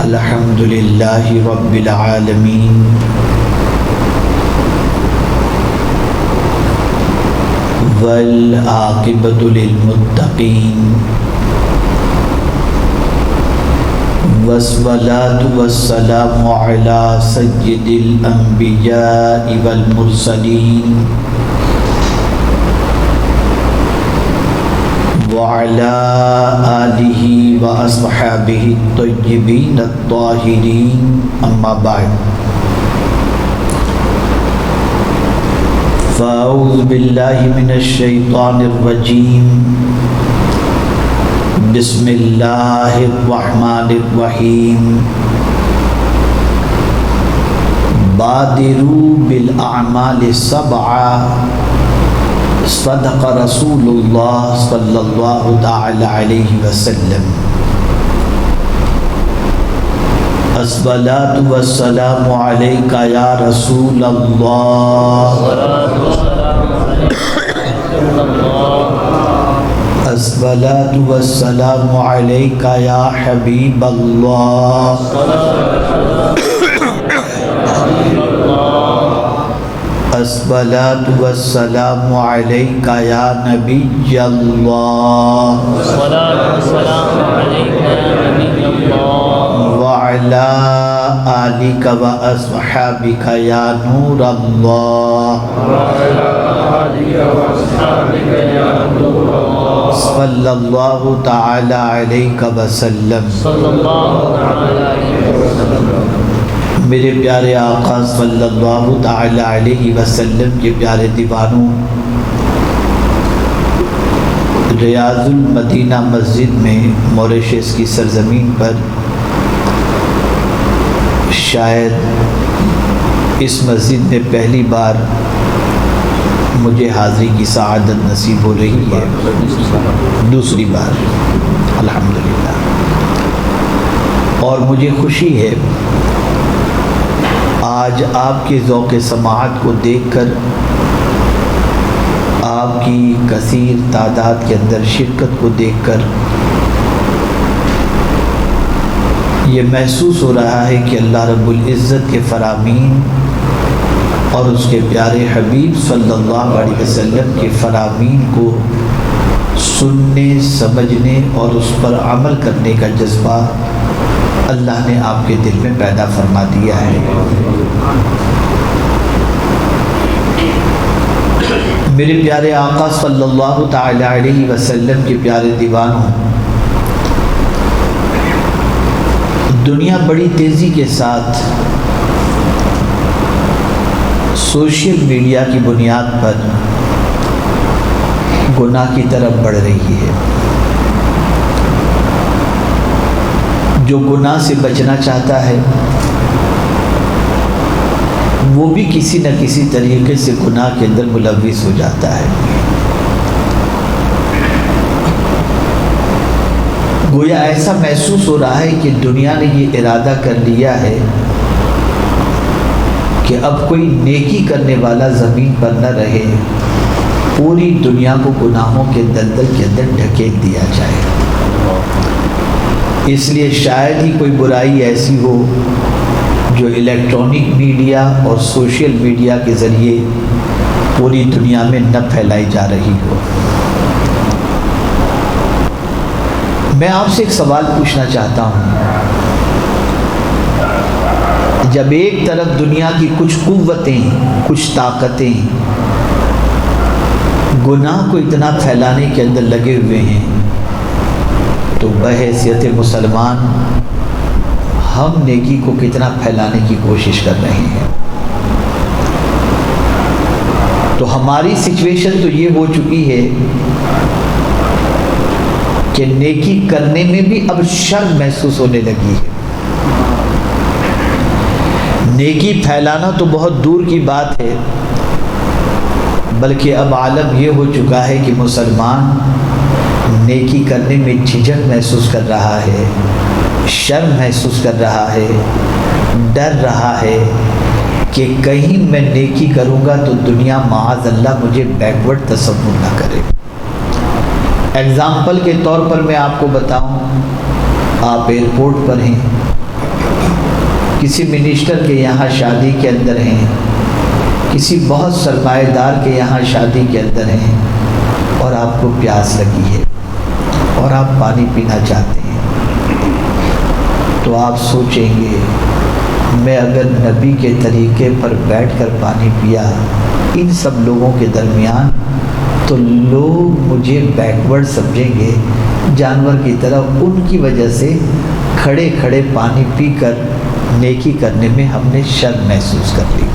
الحمد للہ رب العالمین والعاقبۃ للمتقین والصلاة والسلام علی سید الانبیاء والمرسلین وعلى آلہ واصحابہ الطیبین الطاہرین اما بعد فاعوذ باللہ من الشیطان الرجیم بسم اللہ الرحمن الرحیم بادروا بالاعمال سبعا صدق رسول اللہ صلی اللہ تعالی علیہ وسلم الصلاۃ والسلام علیک یا رسول اللہ الصلاۃ والسلام علیک یا حبیب اللہ الصلاۃ والسلام علیک یا نبی اللہ وعلی آلک واصحابک یا نور اللہ صلی اللہ تعالی علیہ وسلم میرے پیارے آقا صلی اللہ تعالی علیہ وسلم کے پیارے دیوانوں، ریاض المدینہ مسجد میں موریشس کی سرزمین پر شاید اس مسجد میں پہلی بار مجھے حاضری کی سعادت نصیب ہو رہی ہے، دوسری بار الحمدللہ، اور مجھے خوشی ہے آج آپ کے ذوق سماعت کو دیکھ کر، آپ کی کثیر تعداد کے اندر شرکت کو دیکھ کر یہ محسوس ہو رہا ہے کہ اللہ رب العزت کے فرامین اور اس کے پیارے حبیب صلی اللہ علیہ وسلم کے فرامین کو سننے، سمجھنے اور اس پر عمل کرنے کا جذبہ اللہ نے آپ کے دل میں پیدا فرما دیا ہے۔ میرے پیارے آقا صلی اللہ تعالی علیہ وسلم کے پیارے دیوانوں، دنیا بڑی تیزی کے ساتھ سوشل میڈیا کی بنیاد پر گناہ کی طرف بڑھ رہی ہے۔ جو گناہ سے بچنا چاہتا ہے وہ بھی کسی نہ کسی طریقے سے گناہ کے اندر ملوث ہو جاتا ہے۔ گویا ایسا محسوس ہو رہا ہے کہ دنیا نے یہ ارادہ کر لیا ہے کہ اب کوئی نیکی کرنے والا زمین پر نہ رہے، پوری دنیا کو گناہوں کے دلدل کے اندر ڈھکیل دیا جائے۔ اس لیے شاید ہی کوئی برائی ایسی ہو جو الیکٹرانک میڈیا اور سوشل میڈیا کے ذریعے پوری دنیا میں نہ پھیلائی جا رہی ہو۔ میں آپ سے ایک سوال پوچھنا چاہتا ہوں، جب ایک طرف دنیا کی کچھ قوتیں، کچھ طاقتیں گناہ کو اتنا پھیلانے کے اندر لگے ہوئے ہیں، تو بحیثیت مسلمان ہم نیکی کو کتنا پھیلانے کی کوشش کر رہے ہیں۔ تو ہماری سچویشن تو یہ ہو چکی ہے کہ نیکی کرنے میں بھی اب شرم محسوس ہونے لگی ہے۔ نیکی پھیلانا تو بہت دور کی بات ہے، بلکہ اب عالم یہ ہو چکا ہے کہ مسلمان نیکی کرنے میں جھجک محسوس کر رہا ہے، شرم محسوس کر رہا ہے، ڈر رہا ہے کہ کہیں میں نیکی کروں گا تو دنیا معاذ اللہ مجھے بیکورڈ تصور نہ کرے۔ ایگزامپل کے طور پر میں آپ کو بتاؤں، آپ ایئرپورٹ پر ہیں، کسی منسٹر کے یہاں شادی کے اندر ہیں، کسی بہت سرمایہ دار کے یہاں شادی کے اندر ہیں، اور آپ کو پیاس لگی ہے اور آپ پانی پینا چاہتے ہیں، تو آپ سوچیں گے میں اگر نبی کے طریقے پر بیٹھ کر پانی پیا ان سب لوگوں کے درمیان تو لوگ مجھے بیکورڈ سمجھیں گے، جانور کی طرح۔ ان کی وجہ سے کھڑے کھڑے پانی پی کر نیکی کرنے میں ہم نے شرم محسوس کر لی۔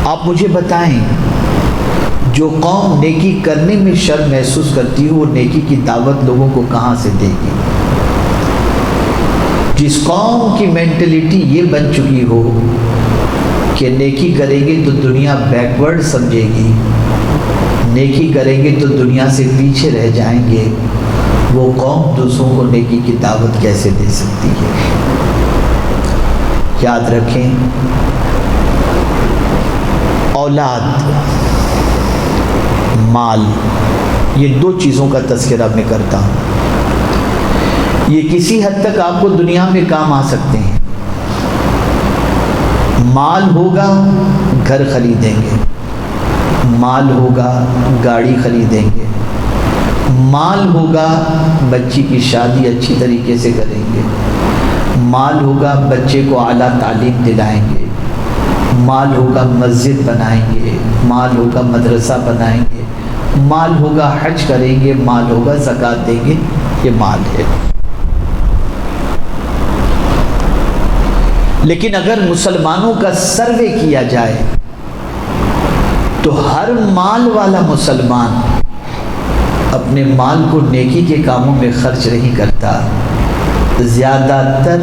آپ مجھے بتائیں، جو قوم نیکی کرنے میں شرم محسوس کرتی ہے وہ نیکی کی دعوت لوگوں کو کہاں سے دے گی؟ جس قوم کی مینٹلٹی یہ بن چکی ہو کہ نیکی کریں گے تو دنیا بیکورڈ سمجھے گی، نیکی کریں گے تو دنیا سے پیچھے رہ جائیں گے، وہ قوم دوسروں کو نیکی کی دعوت کیسے دے سکتی ہے؟ یاد رکھیں، اولاد، مال، یہ دو چیزوں کا تذکرہ میں کرتا ہوں۔ یہ کسی حد تک آپ کو دنیا میں کام آ سکتے ہیں۔ مال ہوگا گھر خریدیں گے، مال ہوگا گاڑی خریدیں گے، مال ہوگا بچی کی شادی اچھی طریقے سے کریں گے، مال ہوگا بچے کو اعلیٰ تعلیم دلائیں گے، مال ہوگا مسجد بنائیں گے، مال ہوگا مدرسہ بنائیں گے، مال ہوگا حج کریں گے، مال ہوگا زکوٰۃ دیں گے، یہ مال ہے۔ لیکن اگر مسلمانوں کا سروے کیا جائے تو ہر مال والا مسلمان اپنے مال کو نیکی کے کاموں میں خرچ نہیں کرتا، زیادہ تر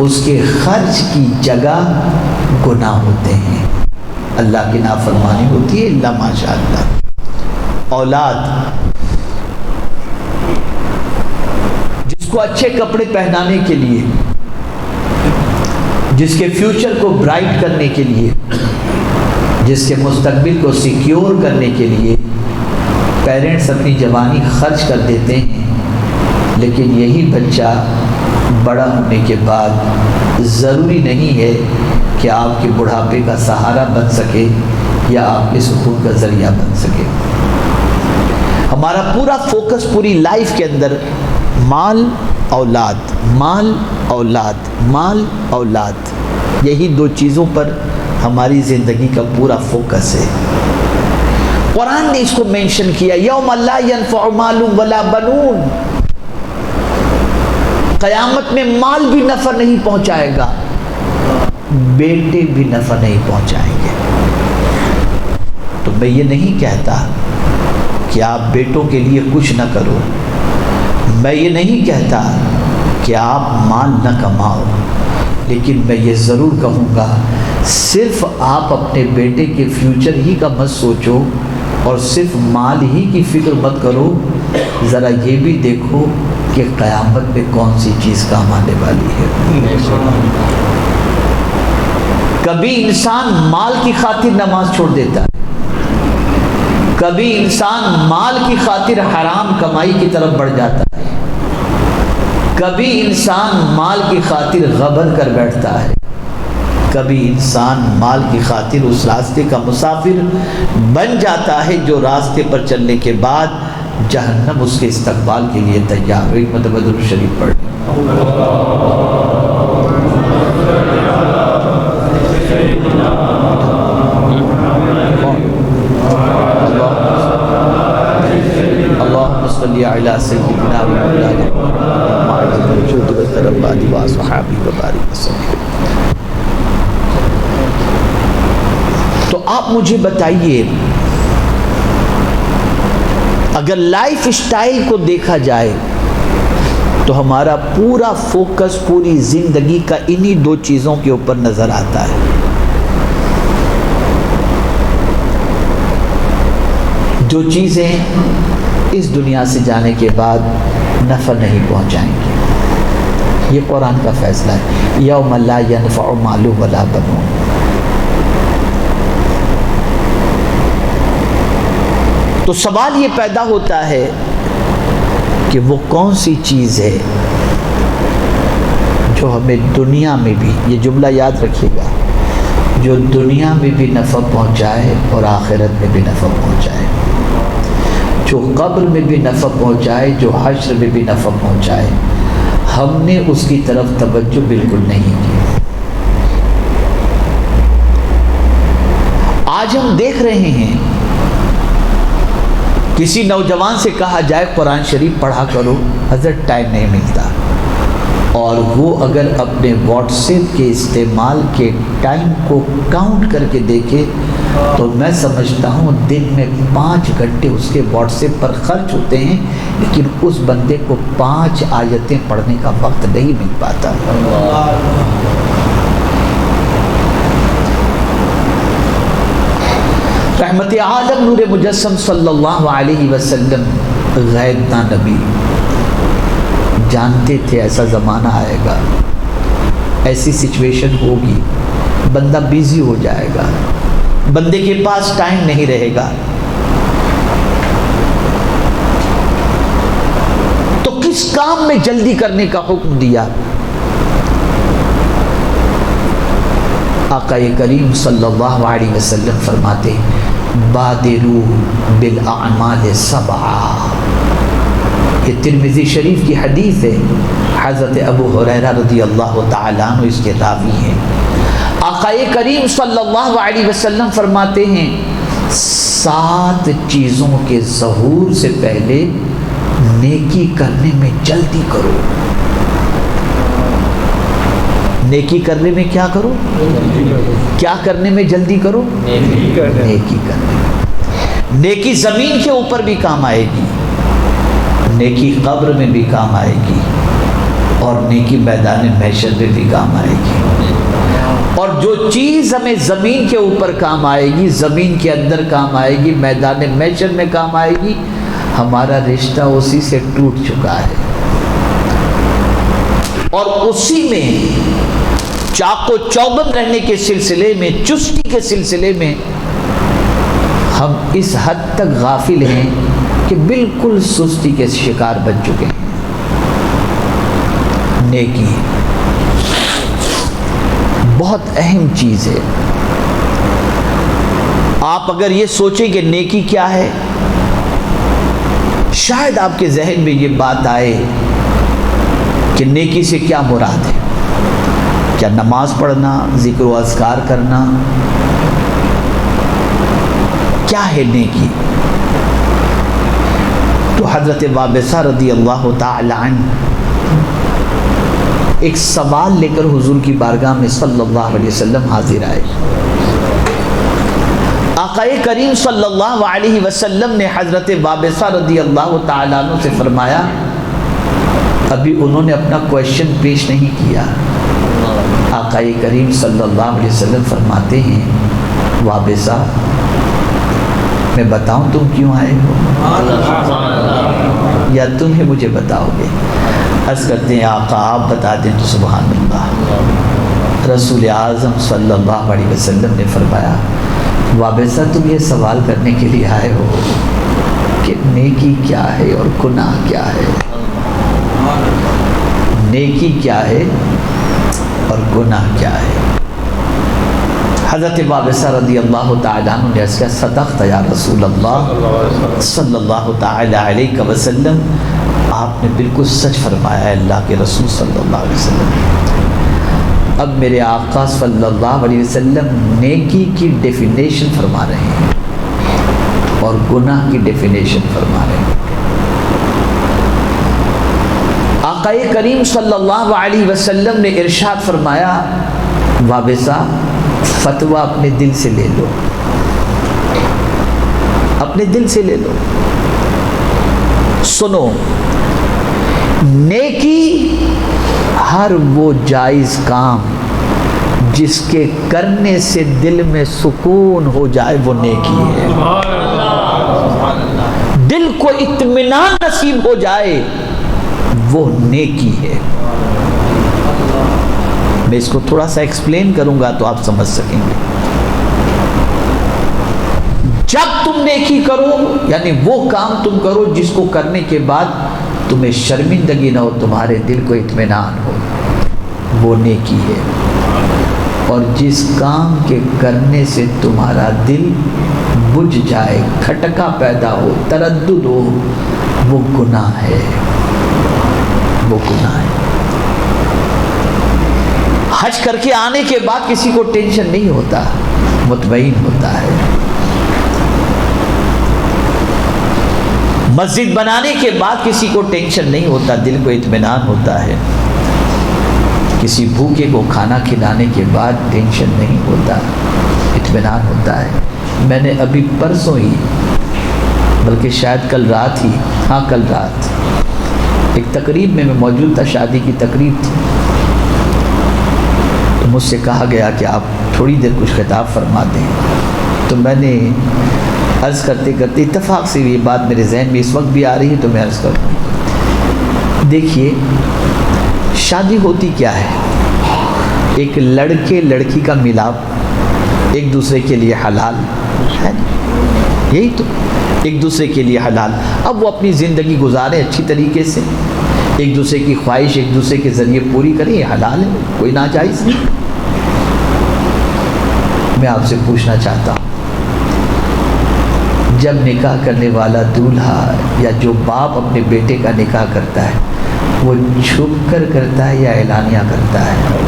اس کے خرچ کی جگہ گناہ ہوتے ہیں، اللہ کی نافرمانی ہوتی ہے، اللہ ماشاء اللہ۔ اولاد، جس کو اچھے کپڑے پہنانے کے لیے، جس کے فیوچر کو برائٹ کرنے کے لیے، جس کے مستقبل کو سیکیور کرنے کے لیے پیرنٹس اپنی جوانی خرچ کر دیتے ہیں، لیکن یہی بچہ بڑا ہونے کے بعد ضروری نہیں ہے کہ آپ کے بڑھاپے کا سہارا بن سکے یا آپ کے سکون کا ذریعہ بن سکے۔ ہمارا پورا فوکس پوری لائف کے اندر مال، اولاد، مال، اولاد، مال، اولاد، یہی دو چیزوں پر ہماری زندگی کا پورا فوکس ہے۔ قرآن نے اس کو مینشن کیا، یوم لا ینفع مال ولا بنون، قیامت میں مال بھی نفع نہیں پہنچائے گا، بیٹے بھی نفع نہیں پہنچائیں گے۔ تو میں یہ نہیں کہتا کہ آپ بیٹوں کے لیے کچھ نہ کرو، میں یہ نہیں کہتا کہ آپ مال نہ کماؤ، لیکن میں یہ ضرور کہوں گا صرف آپ اپنے بیٹے کے فیوچر ہی کا مت سوچو اور صرف مال ہی کی فکر مت کرو، ذرا یہ بھی دیکھو کہ قیامت میں کون سی چیز کام آنے والی ہے۔ کبھی انسان مال کی خاطر نماز چھوڑ دیتا ہے، کبھی انسان مال کی خاطر حرام کمائی کی طرف بڑھ جاتا ہے، کبھی انسان مال کی خاطر غبن کر بیٹھتا ہے، کبھی انسان مال کی خاطر اس راستے کا مسافر بن جاتا ہے جو راستے پر چلنے کے بعد جہنم اس کے استقبال کے لیے تیار۔ ایک مرتبہ درود شریف پڑھ۔ اللہم صلی علی سیدنا و مولانا محمد وجود و کرم علی و صحابی و بارک وسلم۔ تو آپ مجھے بتائیے، اگر لائف اسٹائل کو دیکھا جائے تو ہمارا پورا فوکس پوری زندگی کا انہی دو چیزوں کے اوپر نظر آتا ہے۔ جو چیزیں اس دنیا سے جانے کے بعد نفع نہیں پہنچائیں گی، یہ قرآن کا فیصلہ ہے، یوم لا ینفع مال ولا بنون۔ تو سوال یہ پیدا ہوتا ہے کہ وہ کون سی چیز ہے جو ہمیں دنیا میں بھی، یہ جملہ یاد رکھیے گا، جو دنیا میں بھی نفع پہنچائے اور آخرت میں بھی نفع پہنچائے، جو قبر میں بھی نفع پہنچائے، جو حشر میں بھی نفع پہنچائے، ہم نے اس کی طرف توجہ بالکل نہیں کی۔ آج ہم دیکھ رہے ہیں کسی نوجوان سے کہا جائے قرآن شریف پڑھا کرو، حضرت ٹائم نہیں ملتا، اور وہ اگر اپنے واٹس ایپ کے استعمال کے ٹائم کو کاؤنٹ کر کے دیکھے تو میں سمجھتا ہوں دن میں 5 گھنٹے اس کے واٹس ایپ پر خرچ ہوتے ہیں، لیکن اس بندے کو 5 آیتیں پڑھنے کا وقت نہیں مل پاتا۔ رحمت عالم نور مجسم صلی اللہ علیہ وسلم غیب نہ نبی، جانتے تھے ایسا زمانہ آئے گا، ایسی سچویشن ہوگی، بندہ بیزی ہو جائے گا، بندے کے پاس ٹائم نہیں رہے گا، تو کس کام میں جلدی کرنے کا حکم دیا؟ آقا کریم صلی اللہ علیہ وسلم فرماتے بادروا بالاعمال 7۔ یہ ترمذی شریف کی حدیث ہے، حضرت ابو ہریرہ رضی اللہ تعالیٰ عنہ اس کے راوی ہیں۔ آقا کریم صلی اللہ علیہ وسلم فرماتے ہیں 7 چیزوں کے ظہور سے پہلے نیکی کرنے میں جلدی کرو۔ نیکی کرنے میں کیا کرو؟ کیا کرنے میں جلدی کرو؟ نیکی کرنے میں۔ نیکی زمین کے اوپر بھی کام آئے گی، نیکی قبر میں بھی کام آئے گی، اور نیکی میدان محشر میں بھی کام آئے گی۔ اور جو چیز ہمیں زمین کے اوپر کام آئے گی، زمین کے اندر کام آئے گی، میدان محشر میں کام آئے گی، ہمارا رشتہ اسی سے ٹوٹ چکا ہے، اور اسی میں چاق و چوبند رہنے کے سلسلے میں، چستی کے سلسلے میں ہم اس حد تک غافل ہیں کہ بالکل سستی کے شکار بن چکے ہیں۔ نیکی بہت اہم چیز ہے۔ آپ اگر یہ سوچیں کہ نیکی کیا ہے، شاید آپ کے ذہن میں یہ بات آئے کہ نیکی سے کیا مراد ہے؟ کیا نماز پڑھنا، ذکر و اذکار کرنا؟ کیا ہے نیکی؟ تو حضرت وابصہ رضی اللہ تعالی عنہ ایک سوال لے کر حضور کی بارگاہ میں صلی اللہ علیہ وسلم حاضر آئے۔ آقا کریم صلی اللہ علیہ وسلم نے حضرت وابصہ رضی اللہ تعالی عنہ سے فرمایا، ابھی انہوں نے اپنا کویشچن پیش نہیں کیا، آقا کریم صلی اللہ علیہ وسلم فرماتے ہیں وابصہ میں بتاؤں تم کیوں آئے ہو، یا تم ہی مجھے بتاؤ گے؟ عرض کرتے ہیں آقا آپ بتا دیں تو سبحان اللہ۔ رسول اعظم صلی اللہ علیہ وسلم نے فرمایا وابصہ تم یہ سوال کرنے کے لیے آئے ہو کہ نیکی کیا ہے اور گناہ کیا ہے، نیکی کیا ہے اور گناہ کیا ہے؟ حضرت وابصہ رضی اللہ تعالیٰ عنہ نے کہا صدقت یا رسول اللہ صلی اللہ تعالیٰ علیہ وسلم، آپ نے بالکل سچ فرمایا ہے اللہ کے رسول صلی اللہ علیہ وسلم۔ اب میرے آقا صلی اللہ علیہ وسلم نیکی کی ڈیفینیشن فرما رہے ہیں اور گناہ کی ڈیفینیشن فرما رہے ہیں۔ آقا کریم صلی اللہ علیہ وسلم نے ارشاد فرمایا وابصہ فتویٰ اپنے دل سے لے لو، اپنے دل سے لے لو۔ سنو، نیکی ہر وہ جائز کام جس کے کرنے سے دل میں سکون ہو جائے وہ نیکی ہے، دل کو اطمینان نصیب ہو جائے وہ نیکی ہے۔ میں اس کو تھوڑا سا ایکسپلین کروں گا تو آپ سمجھ سکیں گے۔ جب تم نیکی کرو یعنی وہ کام تم کرو جس کو کرنے کے بعد تمہیں شرمندگی نہ ہو، تمہارے دل کو اطمینان ہو، وہ نیکی ہے۔ اور جس کام کے کرنے سے تمہارا دل بجھ جائے، کھٹکا پیدا ہو، تردد ہو، وہ گناہ ہے، وہ گناہ ہے۔ حج کر کے آنے کے بعد کسی کو ٹینشن نہیں ہوتا، مطمئن ہوتا ہے۔ مسجد بنانے کے بعد کسی کو ٹینشن نہیں ہوتا، دل کو اطمینان ہوتا ہے۔ کسی بھوکے کو کھانا کھلانے کے بعد ٹینشن نہیں ہوتا، اطمینان ہوتا ہے۔ میں نے ابھی پرسوں ہی، بلکہ شاید کل رات ہی، ہاں کل رات، ایک تقریب میں موجود تھا، شادی کی تقریب تھی، تو مجھ سے کہا گیا کہ آپ تھوڑی دیر کچھ خطاب فرما دیں۔ تو میں نے عرض کرتے کرتے اتفاق سے یہ بات میرے ذہن میں اس وقت بھی آ رہی ہے، تو میں عرض کروں۔ دیکھیے، شادی ہوتی کیا ہے؟ ایک لڑکے لڑکی کا ملاپ، ایک دوسرے کے لیے حلال ہے، یہی تو، ایک دوسرے کے لیے حلال۔ اب وہ اپنی زندگی گزارے اچھی طریقے سے، ایک دوسرے کی خواہش ایک دوسرے کے ذریعے پوری کریں، یہ حلال ہے، کوئی ناجائز نہیں۔ میں آپ سے پوچھنا چاہتا ہوں، جب نکاح کرنے والا دولہا یا جو باپ اپنے بیٹے کا نکاح کرتا ہے، وہ چھپ کر کرتا ہے یا اعلانیہ کرتا ہے؟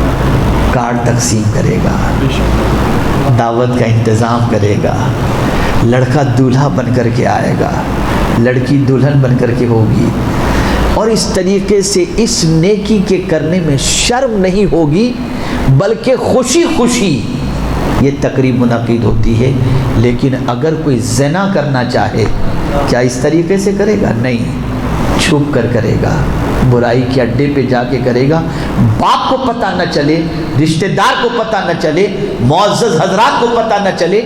کارڈ تقسیم کرے گا، دعوت کا انتظام کرے گا، لڑکا دولہا بن کر کے آئے گا، لڑکی دلہن بن کر کے ہوگی، اور اس طریقے سے اس نیکی کے کرنے میں شرم نہیں ہوگی، بلکہ خوشی خوشی یہ تقریب منعقد ہوتی ہے۔ لیکن اگر کوئی زنا کرنا چاہے، کیا اس طریقے سے کرے گا؟ نہیں، چھپ کر کرے گا، برائی کے اڈے پہ جا کے کرے گا، باپ کو پتہ نہ چلے، رشتہ دار کو پتہ نہ چلے، معزز حضرات کو پتہ نہ چلے،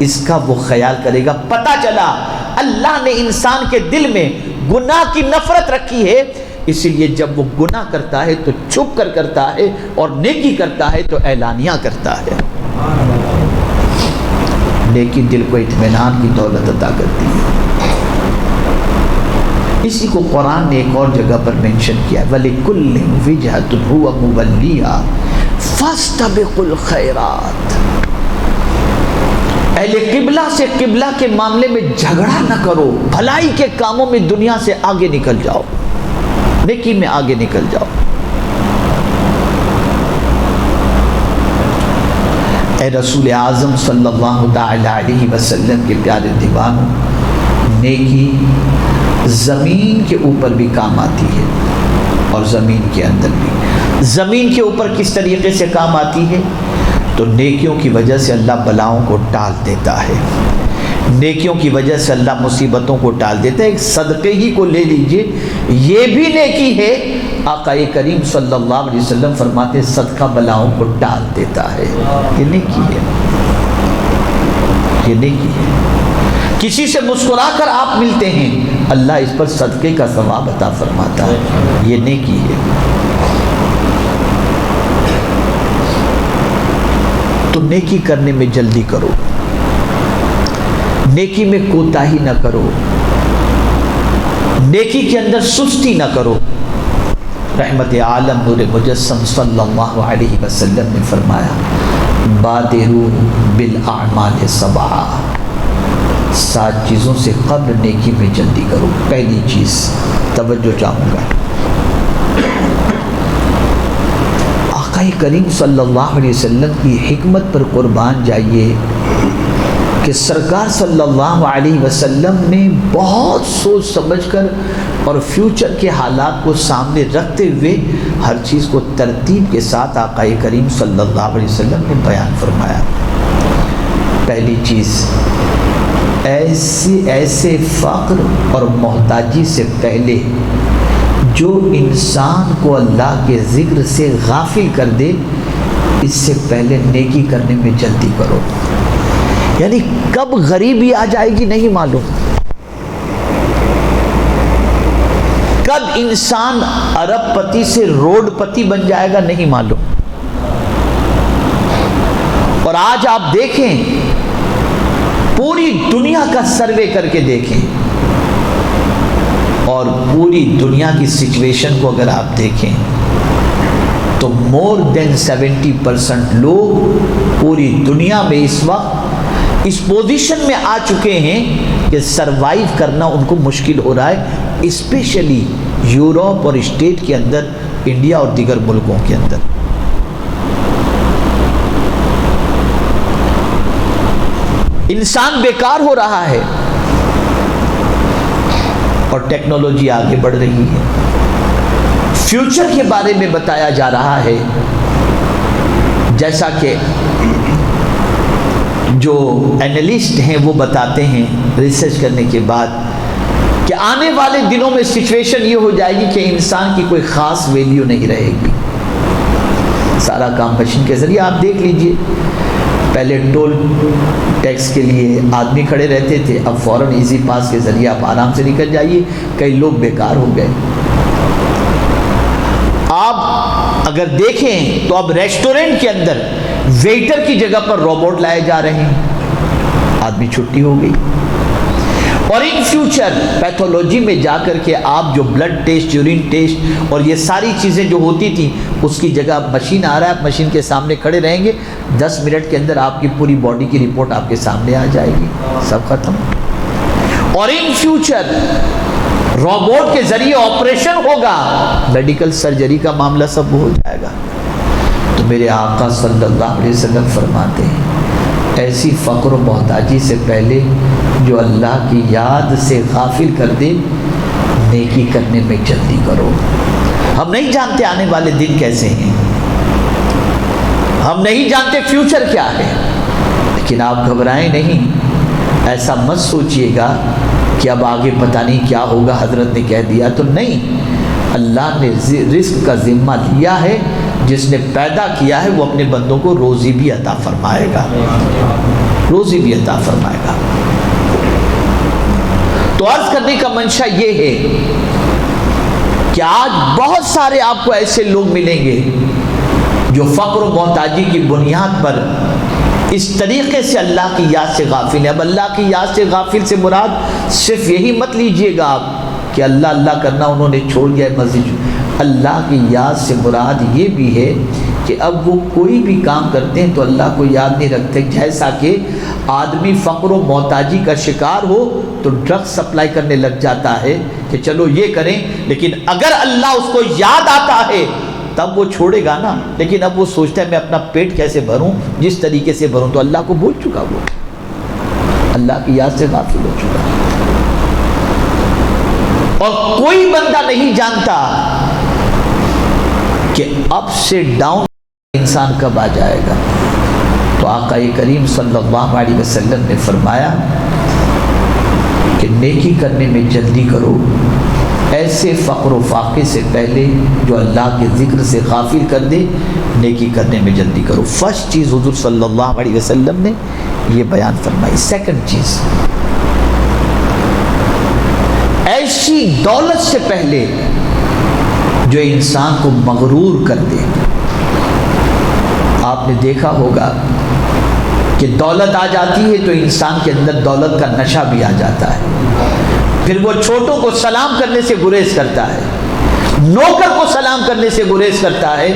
اس کا وہ خیال کرے گا۔ پتہ چلا اللہ نے انسان کے دل میں گناہ کی نفرت رکھی ہے، اسی لیے جب وہ گناہ کرتا ہے تو چھپ کر کرتا ہے، اور نیکی کرتا ہے تو اعلانیہ کرتا ہے۔ نیکی دل کو اطمینان کی دولت عطا کرتی ہے۔ اسی کو قرآن نے ایک اور جگہ پر مینشن کیا ہے، وَلِكُلٍّ وِجْهَةٌ هُوَ مُوَلِّيهَا فَاسْتَبِقُوا الْخَيْرَاتِ۔ اہل قبلہ سے قبلہ کے معاملے میں جھگڑا نہ کرو، بھلائی کے کاموں میں دنیا سے آگے نکل جاؤ، نیکی میں آگے نکل جاؤ۔ اے رسول اعظم صلی اللہ تعالی علیہ وسلم کے پیارے دیوانوں، نیکی زمین کے اوپر بھی کام آتی ہے اور زمین کے اندر بھی۔ زمین کے اوپر کس طریقے سے کام آتی ہے؟ تو نیکیوں کی وجہ سے اللہ بلاؤں کو ٹال دیتا ہے، نیکیوں کی وجہ سے اللہ مصیبتوں کو ٹال دیتا ہے۔ ایک صدقے ہی کو لے لیجئے، یہ بھی نیکی ہے۔ آقا کریم صلی اللہ علیہ وسلم فرماتے صدقہ بلاؤں کو ٹال دیتا ہے، یہ نیکی ہے، یہ نیکی ہے۔ کسی سے مسکرا کر آپ ملتے ہیں، اللہ اس پر صدقے کا ثواب عطا فرماتا ہے، یہ نیکی ہے۔ تو نیکی کرنے میں جلدی کرو، نیکی میں کوتاہی نہ کرو، نیکی کے اندر سستی نہ کرو۔ رحمت عالم نور مجسم صلی اللہ علیہ وسلم نے فرمایا بادروا بالاعمال سبعا، 7 چیزوں سے قبل نیکی میں جلدی کرو۔ پہلی چیز، توجہ چاہوں گا، آقا کریم صلی اللہ علیہ وسلم کی حکمت پر قربان جائیے کہ سرکار صلی اللہ علیہ وسلم نے بہت سوچ سمجھ کر اور فیوچر کے حالات کو سامنے رکھتے ہوئے ہر چیز کو ترتیب کے ساتھ آقا کریم صلی اللہ علیہ وسلم نے بیان فرمایا۔ پہلی چیز، ایسے فقر اور محتاجی سے پہلے جو انسان کو اللہ کے ذکر سے غافل کر دے، اس سے پہلے نیکی کرنے میں جلدی کرو۔ یعنی کب غریبی آ جائے گی نہیں معلوم، کب انسان ارب پتی سے روڈ پتی بن جائے گا نہیں معلوم۔ اور آج آپ دیکھیں، پوری دنیا کا سروے کر کے دیکھیں، اور پوری دنیا کی سچویشن کو اگر آپ دیکھیں تو مور دین 70% لوگ پوری دنیا میں اس وقت اس پوزیشن میں آ چکے ہیں کہ سروائیو کرنا ان کو مشکل ہو رہا ہے، اسپیشلی یورپ اور اسٹیٹ کے اندر، انڈیا اور دیگر ملکوں کے اندر۔ انسان بیکار ہو رہا ہے اور ٹیکنالوجی آگے بڑھ رہی ہے۔ فیوچر کے بارے میں بتایا جا رہا ہے، جیسا کہ جو اینالسٹ ہیں وہ بتاتے ہیں ریسرچ کرنے کے بعد کہ آنے والے دنوں میں سچویشن یہ ہو جائے گی کہ انسان کی کوئی خاص ویلیو نہیں رہے گی، سارا کام مشین کے ذریعے۔ آپ دیکھ لیجئے، پہلے ٹول ٹیکس کے لیے آدمی کھڑے رہتے تھے، اب فوراً ایزی پاس کے ذریعے آپ آرام سے نکل جائیے، کئی لوگ بیکار ہو گئے۔ آپ اگر دیکھیں تو اب ریسٹورنٹ کے اندر ویٹر کی جگہ پر روبوٹ لائے جا رہے ہیں، آدمی چھٹی ہو گئی۔ اور ان فیوچر پیتھولوجی میں جا کر کے آپ جو بلڈ ٹیسٹ، یورین ٹیسٹ اور یہ ساری چیزیں جو ہوتی تھیں، اس کی جگہ مشین آ رہا ہے، مشین کے سامنے کھڑے رہیں گے، 10 منٹ کے اندر آپ کی پوری باڈی کی رپورٹ آپ کے سامنے آ جائے گی، سب ختم۔ اور ان فیوچر روبوٹ کے ذریعے آپریشن ہوگا، میڈیکل سرجری کا معاملہ سب ہو جائے گا۔ تو میرے آقا صلی اللہ علیہ وسلم فرماتے ہیں، ایسی فقر و محتاجی سے پہلے جو اللہ کی یاد سے غافل کر دے، نیکی کرنے میں جلدی کرو۔ ہم نہیں جانتے آنے والے دن کیسے ہیں، ہم نہیں جانتے فیوچر کیا ہے، لیکن آپ گھبرائیں نہیں، ایسا مت سوچئے گا کہ اب آگے پتہ نہیں کیا ہوگا، حضرت نے کہہ دیا تو نہیں۔ اللہ نے رزق کا ذمہ لیا ہے، جس نے پیدا کیا ہے وہ اپنے بندوں کو روزی بھی عطا فرمائے گا، روزی بھی عطا فرمائے گا۔ تو عرض کرنے کا منشا یہ ہے کہ آج بہت سارے آپ کو ایسے لوگ ملیں گے جو فقر و محتاجی کی بنیاد پر اس طریقے سے اللہ کی یاد سے غافل ہے۔ اب اللہ کی یاد سے غافل سے مراد صرف یہی مت لیجئے گا آپ کہ اللہ اللہ کرنا انہوں نے چھوڑ دیا مسجد۔ اللہ کی یاد سے مراد یہ بھی ہے کہ اب وہ کوئی بھی کام کرتے ہیں تو اللہ کو یاد نہیں رکھتے، جیسا کہ آدمی فقر و محتاجی کا شکار ہو تو ڈرگ سپلائی کرنے لگ جاتا ہے کہ چلو یہ کریں، لیکن اگر اللہ اس کو یاد آتا ہے تب وہ چھوڑے گا نا، لیکن اب وہ سوچتا ہے میں اپنا پیٹ کیسے بھروں، جس طریقے سے بھروں، تو اللہ کو بھول چکا، وہ اللہ کی یاد سے غافل ہو چکا۔ اور کوئی بندہ نہیں جانتا کہ اپ سے ڈاؤن انسان کب آ جائے گا۔ تو آقا کریم صلی اللہ علیہ وسلم نے فرمایا کہ نیکی کرنے میں جلدی کرو، ایسے فقر و فاقے سے پہلے جو اللہ کے ذکر سے غافل کر دے، نیکی کرنے میں جلدی کرو۔ فرسٹ چیز حضور صلی اللہ علیہ وسلم نے یہ بیان فرمائی۔ سیکنڈ چیز، ایسی دولت سے پہلے جو انسان کو مغرور کر دے۔ آپ نے دیکھا ہوگا کہ دولت آ جاتی ہے تو انسان کے اندر دولت کا نشہ بھی آ جاتا ہے، پھر وہ چھوٹوں کو سلام کرنے سے گریز کرتا ہے، نوکر کو سلام کرنے سے گریز کرتا ہے،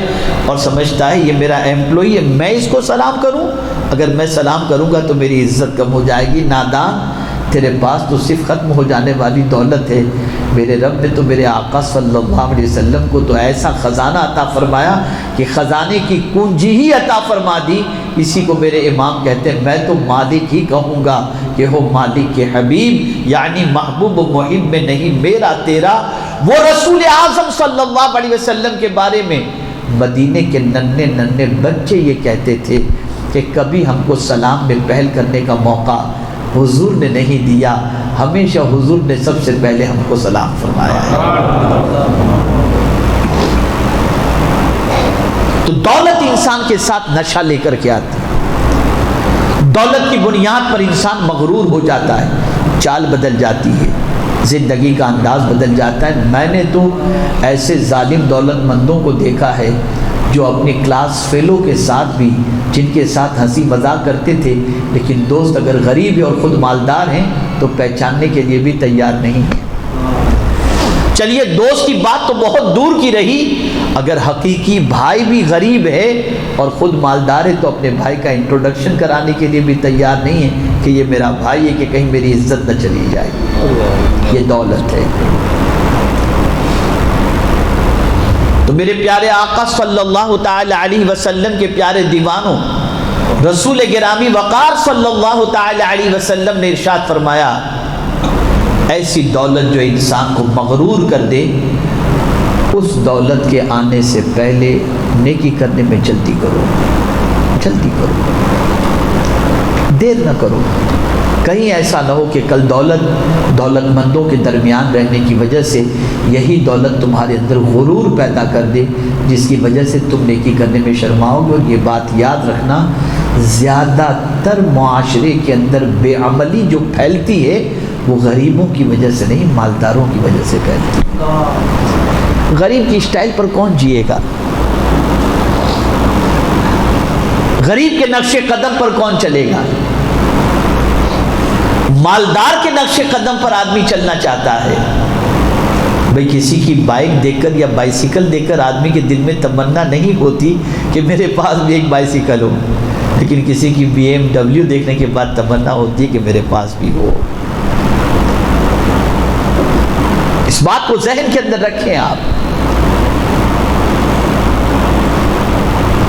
اور سمجھتا ہے یہ میرا ایمپلائی ہے، میں اس کو سلام کروں، اگر میں سلام کروں گا تو میری عزت کم ہو جائے گی۔ نادان، تیرے پاس تو صرف ختم ہو جانے والی دولت ہے۔ میرے رب نے تو میرے آقا صلی اللہ علیہ وسلم کو تو ایسا خزانہ عطا فرمایا کہ خزانے کی کنجی ہی عطا فرما دی۔ اسی کو میرے امام کہتے ہیں، میں تو مالک ہی کہوں گا کہ ہو مالک کے حبیب، یعنی محبوب و محب میں نہیں میرا تیرا۔ وہ رسول اعظم صلی اللہ علیہ وسلم کے بارے میں مدینے کے ننھے ننھے بچے یہ کہتے تھے کہ کبھی ہم کو سلام میں پہل کرنے کا موقع حضور نے نہیں دیا، ہمیشہ حضور نے سب سے پہلے ہم کو سلام فرمایا ہے۔ تو دولت انسان کے ساتھ نشہ لے کر کے آتی ہے، دولت کی بنیاد پر انسان مغرور ہو جاتا ہے، چال بدل جاتی ہے، زندگی کا انداز بدل جاتا ہے۔ میں نے تو ایسے ظالم دولت مندوں کو دیکھا ہے جو اپنی کلاس فیلو کے ساتھ بھی، جن کے ساتھ ہنسی مذاق کرتے تھے، لیکن دوست اگر غریب ہے اور خود مالدار ہیں تو پہچاننے کے لیے بھی تیار نہیں ہے۔ چلیے دوست کی بات تو بہت دور کی رہی، اگر حقیقی بھائی بھی غریب ہے اور خود مالدار ہے تو اپنے بھائی کا انٹروڈکشن کرانے کے لیے بھی تیار نہیں ہے کہ یہ میرا بھائی ہے، کہ کہیں میری عزت نہ چلی جائے. یہ دولت ہے. تو میرے پیارے آقا صلی اللہ تعالی علیہ وسلم کے پیارے دیوانوں، رسول گرامی وقار صلی اللہ تعالی علیہ وسلم نے ارشاد فرمایا، ایسی دولت جو انسان کو مغرور کر دے، اس دولت کے آنے سے پہلے نیکی کرنے میں جلدی کرو، جلدی کرو، دیر نہ کرو. کہیں ایسا نہ ہو کہ کل دولت مندوں کے درمیان رہنے کی وجہ سے یہی دولت تمہارے اندر غرور پیدا کر دے، جس کی وجہ سے تم نیکی کرنے میں شرماؤ گے. اور یہ بات یاد رکھنا، زیادہ تر معاشرے کے اندر بے عملی جو پھیلتی ہے وہ غریبوں کی وجہ سے نہیں، مالداروں کی وجہ سے پھیلتی ہے. غریب کی اسٹائل پر کون جیے گا؟ غریب کے نقش قدم پر کون چلے گا؟ مالدار کے نقش قدم پر آدمی چلنا چاہتا ہے. بھئی کسی کی بائک دیکھ کر یا بائسیکل دیکھ کر آدمی کے دل میں تمنا نہیں ہوتی کہ میرے پاس بھی ایک بائسیکل ہو، لیکن کسی کی BMW دیکھنے کے بعد تمنا ہوتی ہے کہ میرے پاس بھی ہو. اس بات کو ذہن کے اندر رکھیں آپ.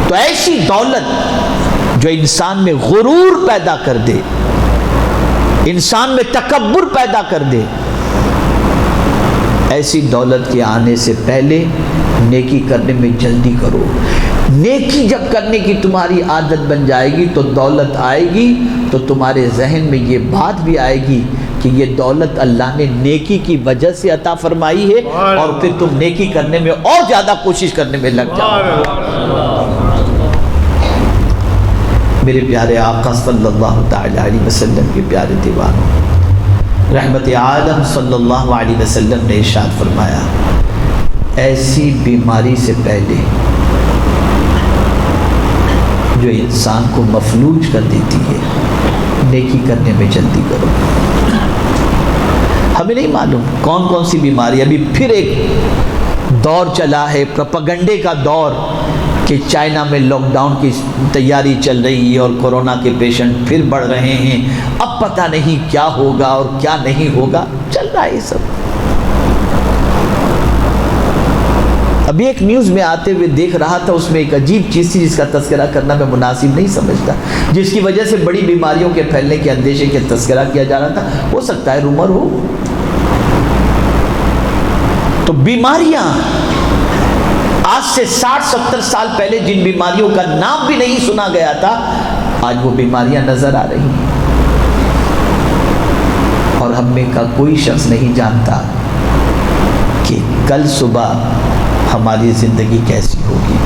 تو ایسی دولت جو انسان میں غرور پیدا کر دے، انسان میں تکبر پیدا کر دے، ایسی دولت کے آنے سے پہلے نیکی کرنے میں جلدی کرو. نیکی جب کرنے کی تمہاری عادت بن جائے گی تو دولت آئے گی تو تمہارے ذہن میں یہ بات بھی آئے گی کہ یہ دولت اللہ نے نیکی کی وجہ سے عطا فرمائی ہے، اور پھر تم نیکی کرنے میں اور زیادہ کوشش کرنے میں لگ جاؤ. میرے پیارے آقا صلی اللہ تعالی علیہ وسلم کے پیارے دیوانوں، رحمت عالم صلی اللہ علیہ وسلم نے ارشاد فرمایا، ایسی بیماری سے پہلے جو انسان کو مفلوج کر دیتی ہے، نیکی کرنے میں جلدی کرو. ہمیں نہیں معلوم کون کون سی بیماری. ابھی پھر ایک دور چلا ہے پروپیگنڈے کا دور کہ چائنا میں لاک ڈاؤن کی تیاری چل رہی ہے اور کورونا کے پیشنٹ پھر بڑھ رہے ہیں. اب پتہ نہیں کیا ہوگا اور کیا نہیں ہوگا، چل رہا ہے یہ سب. ابھی ایک نیوز میں آتے ہوئے دیکھ رہا تھا، اس میں ایک عجیب چیز تھی جس کا تذکرہ کرنا میں مناسب نہیں سمجھتا، جس کی وجہ سے بڑی بیماریوں کے پھیلنے کے اندیشے کے تذکرہ کیا جا رہا تھا. ہو سکتا ہے رومر ہو. تو بیماریاں آج سے 60-70 سال پہلے جن بیماریوں کا نام بھی نہیں سنا گیا تھا، آج وہ بیماریاں نظر آ رہی ہیں. اور ہم میں کا کوئی شخص نہیں جانتا کہ کل صبح ہماری زندگی کیسی ہوگی.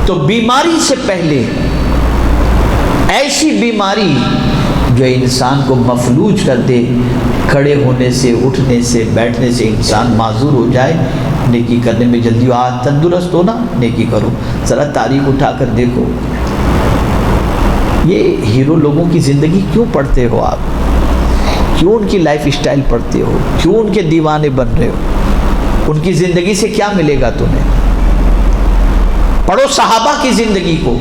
تو بیماری سے پہلے ایسی بیماری جو انسان کو مفلوج کر دے، کھڑے ہونے سے، اٹھنے سے، بیٹھنے سے انسان معذور ہو جائے، نیکی کرنے میں جلدی ہو. آج تندرست ہو نا، نیکی کرو. ذرا تاریخ اٹھا کر دیکھو، یہ ہیرو لوگوں کی زندگی کیوں پڑھتے ہو آپ؟ کیوں ان کی لائف اسٹائل پڑھتے ہو؟ کیوں ان کے دیوانے بن رہے ہو؟ ان کی زندگی سے کیا ملے گا تمہیں؟ پڑھو صحابہ کی زندگی کو،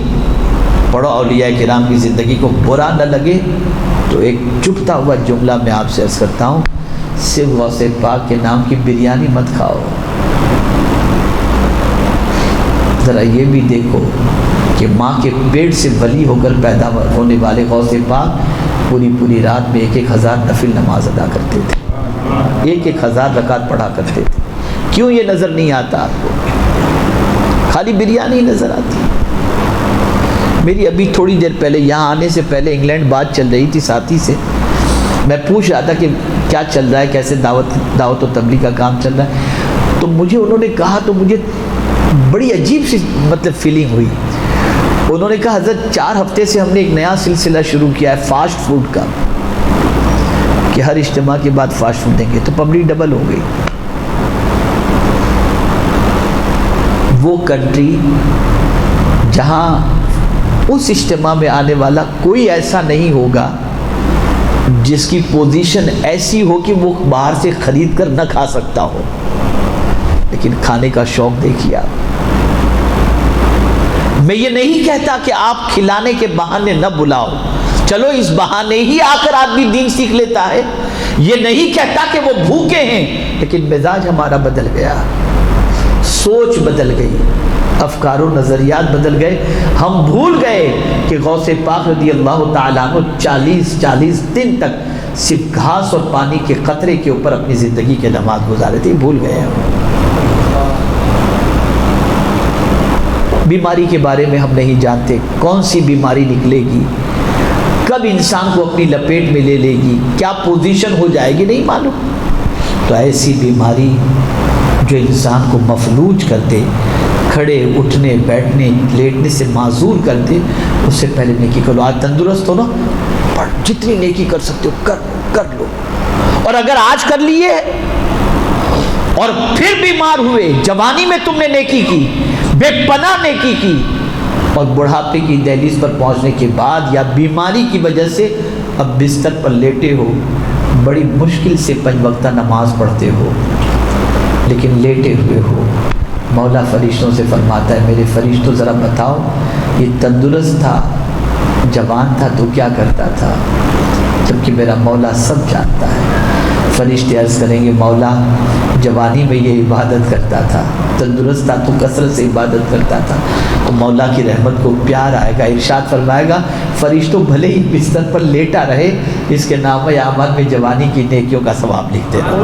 پڑھو اولیاء کرام کی زندگی کو. برا نہ لگے تو ایک چپتا ہوا جملہ میں آپ سے عرض کرتا ہوں، صرف غوث پاک کے نام کی بریانی مت کھاؤ. ذرا یہ بھی دیکھو کہ ماں کے پیٹ سے ولی ہو کر پیدا ہونے والے غوث پاک پوری رات میں 1,000 نفل نماز ادا کرتے تھے، 1,000 رکعت پڑھا کرتے تھے. کیوں یہ نظر نہیں آتا آپ کو؟ خالی بریانی نظر آتی. میری ابھی تھوڑی دیر پہلے یہاں آنے سے پہلے انگلینڈ بات چل رہی تھی ساتھی سے، میں پوچھ رہا تھا کہ کیا چل رہا ہے، کیسے دعوت و تبلیغ کا کام چل رہا ہے. تو مجھے انہوں نے کہا تو مجھے بڑی عجیب سی فیلنگ ہوئی. انہوں نے کہا حضرت 4 ہفتے سے ہم نے ایک نیا سلسلہ شروع کیا ہے فاسٹ فوڈ کا، کہ ہر اجتماع کے بعد فاسٹ فوڈ دیں گے. تو پبلک ڈبل ہو گئی. وہ کنٹری جہاں اس اجتماع میں آنے والا کوئی ایسا نہیں ہوگا جس کی پوزیشن ایسی ہو کہ وہ باہر سے خرید کر نہ کھا سکتا ہو، لیکن کھانے کا شوق دیکھیے آپ۔ میں یہ نہیں کہتا کہ آپ کھلانے کے بہانے نہ بلاؤ، چلو اس بہانے ہی آ کر آدمی دین سیکھ لیتا ہے، یہ نہیں کہتا کہ وہ بھوکے ہیں، لیکن مزاج ہمارا بدل گیا، سوچ بدل گئی، افکار و نظریات بدل گئے۔ ہم بھول گئے کہ غوث پاک رضی اللہ تعالیٰ عنہ 40 دن تک صرف گھاس اور پانی کے قطرے کے اوپر اپنی زندگی کے نماز گزارے تھے، بھول گئے ہم۔ بیماری کے بارے میں ہم نہیں جانتے، کون سی بیماری نکلے گی، کب انسان کو اپنی لپیٹ میں لے لے گی، کیا پوزیشن ہو جائے گی، نہیں معلوم۔ تو ایسی بیماری جو انسان کو مفلوج کر دے، کھڑے اٹھنے بیٹھنے لیٹنے سے معذور کر دے، اس سے پہلے نیکی کرو۔ آج تندرست ہو نا، پر جتنی نیکی کر سکتے ہو کر لو، اور اگر آج کر لیے اور پھر بیمار ہوئے، جوانی میں تم نے نیکی کی، بے پناہ نیکی کی، اور بڑھاپے کی دہلیز پر پہنچنے کے بعد یا بیماری کی وجہ سے اب بستر پر لیٹے ہو، بڑی مشکل سے 5 وقتہ نماز پڑھتے ہو، لیکن لیٹے ہوئے ہو، مولا فرشتوں سے فرماتا ہے میرے فرشتوں ذرا بتاؤ یہ تندرست تھا، جوان تھا تو کیا کرتا تھا، جبکہ میرا مولا سب جانتا ہے۔ فرشتے عرض کریں گے مولا جوانی میں یہ عبادت کرتا تھا، تندرست تھا تو کثرت سے عبادت کرتا تھا، تو مولا کی رحمت کو پیار آئے گا، ارشاد فرمائے گا فرشتوں بھلے ہی بستر پر لیٹا رہے، اس کے نام اعمال میں جوانی کی نیکیوں کا ثواب لکھتے رہو۔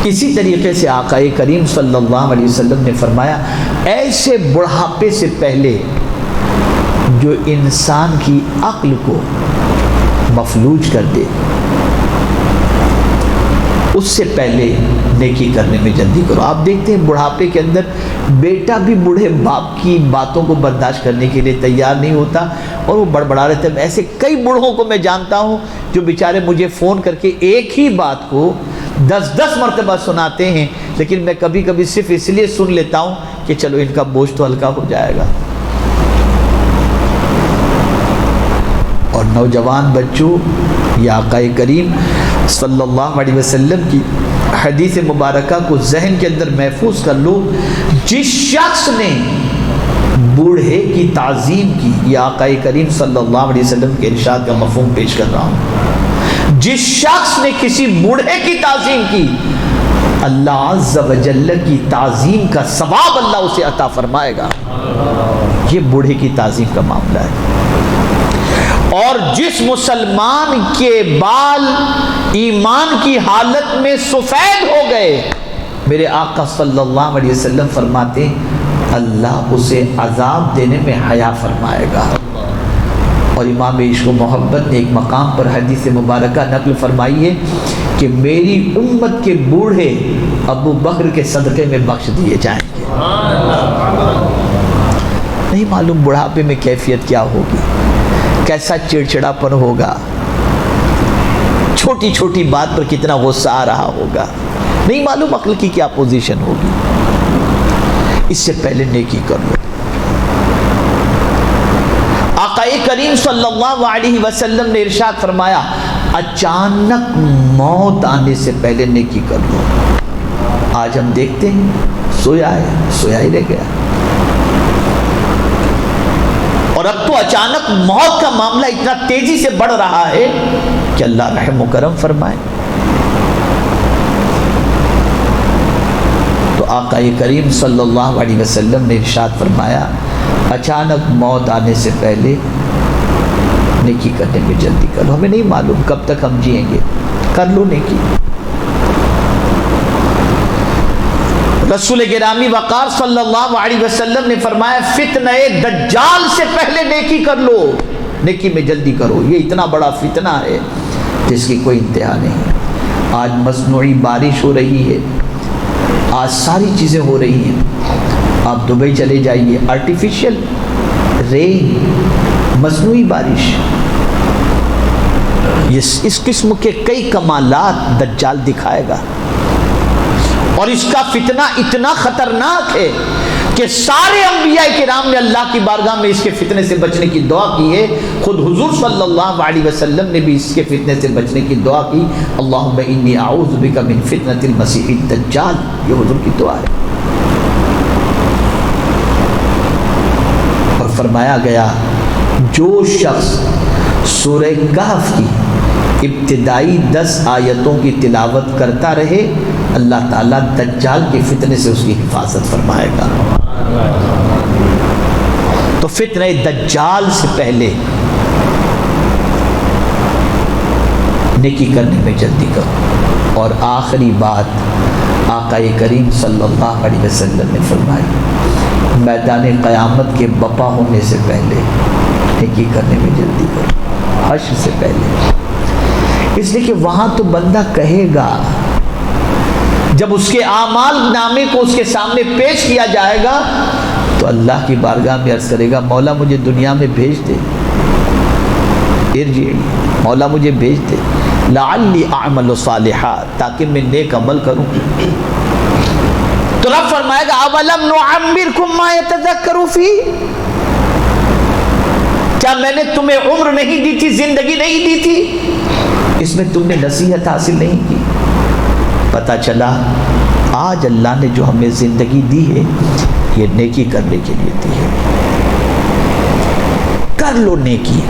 اسی طریقے سے آقا کریم صلی اللہ علیہ وسلم نے فرمایا ایسے بڑھاپے سے پہلے جو انسان کی عقل کو مفلوج کر دے، اس سے پہلے نیکی کرنے میں جلدی کرو۔ آپ دیکھتے ہیں بڑھاپے کے اندر بیٹا بھی بوڑھے باپ کی باتوں کو برداشت کرنے کے لیے تیار نہیں ہوتا اور وہ بڑبڑا رہتے ہیں۔ ایسے کئی بوڑھوں کو میں جانتا ہوں جو بیچارے مجھے فون کر کے ایک ہی بات کو 10 مرتبہ سناتے ہیں، لیکن میں کبھی کبھی صرف اس لیے سن لیتا ہوں کہ چلو ان کا بوجھ تو ہلکا ہو جائے گا۔ اور نوجوان بچوں، یا آقا کریم صلی اللہ علیہ وسلم کی حدیث مبارکہ کو ذہن کے اندر محفوظ کر لو، جس شخص نے بوڑھے کی تعظیم کی، یا آقا کریم صلی اللہ علیہ وسلم کے ارشاد کا مفہوم پیش کر رہا ہوں، جس شخص نے کسی بوڑھے کی تعظیم کی، اللہ عز و جل کی تعظیم کا ثواب اللہ اسے عطا فرمائے گا۔ یہ بوڑھے کی تعظیم کا معاملہ ہے۔ اور جس مسلمان کے بال ایمان کی حالت میں سفید ہو گئے، میرے آقا صلی اللہ علیہ وسلم فرماتے اللہ اسے عذاب دینے میں حیا فرمائے گا۔ اور امام عشق و محبت نے ایک مقام پر حدیث مبارکہ نقل فرمائی ہے کہ میری امت کے بوڑھے ابو بکر کے صدقے میں بخش دیے جائیں گے۔ نہیں معلوم بڑھاپے میں کیفیت کیا ہوگی، کیسا چڑچڑاپن ہوگا، چھوٹی چھوٹی بات پر کتنا غصہ آ رہا ہوگا، نہیں معلوم عقل کی کیا پوزیشن ہوگی۔ اس سے پہلے نیکی کر لو۔ آقا کریم صلی اللہ علیہ وسلم نے ارشاد فرمایا اچانک موت آنے سے پہلے نیکی کر لو۔ آج ہم دیکھتے ہیں سویا ہی رہ گیا، اور اب تو اچانک موت کا معاملہ اتنا تیزی سے بڑھ رہا ہے کہ اللہ رحم و کرم فرمائے۔ تو آقا کریم صلی اللہ علیہ وسلم نے ارشاد فرمایا اچانک موت آنے سے پہلے نیکی کرنے میں جلدی کرو۔ ہمیں نہیں معلوم کب تک ہم جئیں گے، کر لو نیکی۔ رسول گرامی وقار صلی اللہ علیہ وسلم نے فرمایا فتنہ دجال سے پہلے نیکی کر لو، نیکی میں جلدی کرو۔ یہ اتنا بڑا فتنہ ہے جس کی کوئی انتہا نہیں۔ آج مصنوعی بارش ہو رہی ہے، آج ساری چیزیں ہو رہی ہیں۔ آپ دبئی چلے جائیے، آرٹیفیشل رین، مصنوعی بارش، اس قسم کے کئی کمالات دجال دکھائے گا۔ اور اس کا فتنہ اتنا خطرناک ہے کہ کہ سارے انبیاء کرام نے اللہ کی بارگاہ میں اس کے فتنے سے بچنے کی دعا کی ہے. خود حضور صلی اللہ علیہ وسلم نے بھی اس کے فتنے سے بچنے کی دعا کی. اللہم انی اعوذ بک من فتنۃ المسیح الدجال. یہ حضور کی دعا ہے. اور فرمایا گیا جو شخص سورہ کہف کی ابتدائی 10 آیتوں کی تلاوت کرتا رہے اللہ تعالیٰ دجال کے فتنے سے اس کی حفاظت فرمائے گا. تو فتنہ دجال سے پہلے نیکی کرنے میں جلدی کرو. اور آخری بات آقا کریم صلی اللہ علیہ وسلم نے فرمائی میدان قیامت کے بپا ہونے سے پہلے نیکی کرنے میں جلدی کرو. حشر سے پہلے. اس لیے کہ وہاں تو بندہ کہے گا جب اس کے اعمال نامے کو اس کے سامنے پیش کیا جائے گا تو اللہ کی بارگاہ میں عرض کرے گا مولا مجھے دنیا میں بھیج دے. ارجع مولا مجھے بھیج دے لعلی اعمل صالحا تاکہ میں نیک عمل کروں. تو رب فرمائے گا اولم نعمرکم ما یتذکر فیہ. کیا میں نے تمہیں عمر نہیں دی تھی, زندگی نہیں دی تھی, اس میں تم نے نصیحت حاصل نہیں کی. پتہ چلا آج اللہ نے جو ہمیں زندگی دی ہے یہ نیکی کرنے کے لیے دی ہے. کر لو نیکی.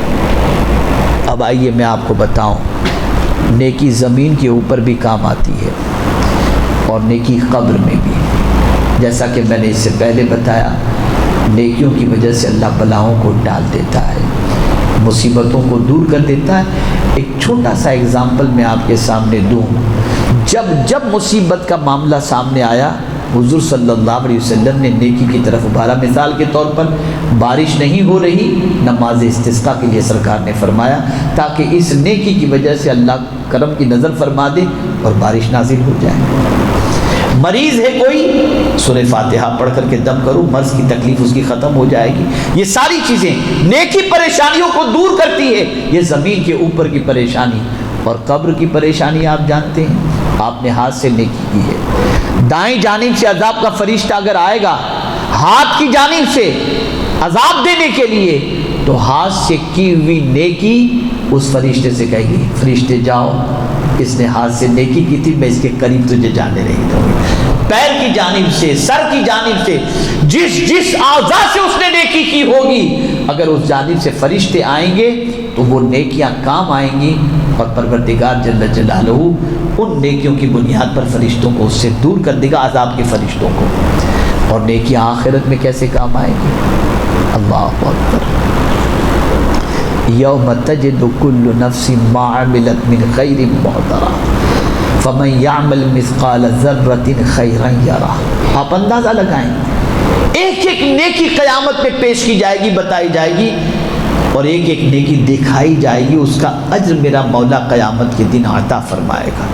اب آئیے میں آپ کو بتاؤں نیکی زمین کے اوپر بھی کام آتی ہے اور نیکی قبر میں بھی. جیسا کہ میں نے اس سے پہلے بتایا نیکیوں کی وجہ سے اللہ بلاؤں کو ڈال دیتا ہے, مصیبتوں کو دور کر دیتا ہے. ایک چھوٹا سا اگزامپل میں آپ کے سامنے دوں. جب مصیبت کا معاملہ سامنے آیا حضور صلی اللہ علیہ وسلم نے نیکی کی طرف ابھارا. مثال کے طور پر بارش نہیں ہو رہی, نماز استسقاء کے لیے سرکار نے فرمایا تاکہ اس نیکی کی وجہ سے اللہ کرم کی نظر فرما دے اور بارش نازل ہو جائے. مریض ہے کوئی سورہ فاتحہ پڑھ کر کے دم کرو, مرض کی تکلیف اس کی ختم ہو جائے گی. یہ ساری چیزیں نیکی پریشانیوں کو دور کرتی ہے. یہ زمین کے اوپر کی پریشانی اور قبر کی پریشانی آپ جانتے ہیں. آپ نے ہاتھ سے نیکی کی ہے, دائیں جانب سے عذاب کا فرشتہ اگر آئے گا ہاتھ کی جانب سے عذاب دینے کے لیے تو ہاتھ سے کی ہوئی نیکی اس فرشتے سے کہے گی فرشتے جاؤ اس نے ہاتھ سے نیکی کی تھی میں اس کے قریب تجھے جانے نہیں دوں گی. پیر کی جانب سے, سر کی جانب سے, جس اعضاء سے اس نے نیکی کی ہوگی اگر اس جانب سے فرشتے آئیں گے تو وہ نیکیاں کام آئیں گی اور پروردگار جل جلالہ ان نیکیوں کی بنیاد پر فرشتوں کو اس سے دور کر دے گا, عذاب کے فرشتوں کو. اور نیکیاں آخرت میں کیسے کام آئیں گی. اللہ اکبر. یوم تجد کل نفس ما عملت من خیر محضرا فمن یعمل مثقال ذرۃ خیرا یرہ. آپ اندازہ لگائیں ایک ایک نیکی قیامت میں پیش کی جائے گی, بتائی جائے گی اور ایک ایک نیکی دکھائی جائے گی. اس کا اجر میرا مولا قیامت کے دن عطا فرمائے گا.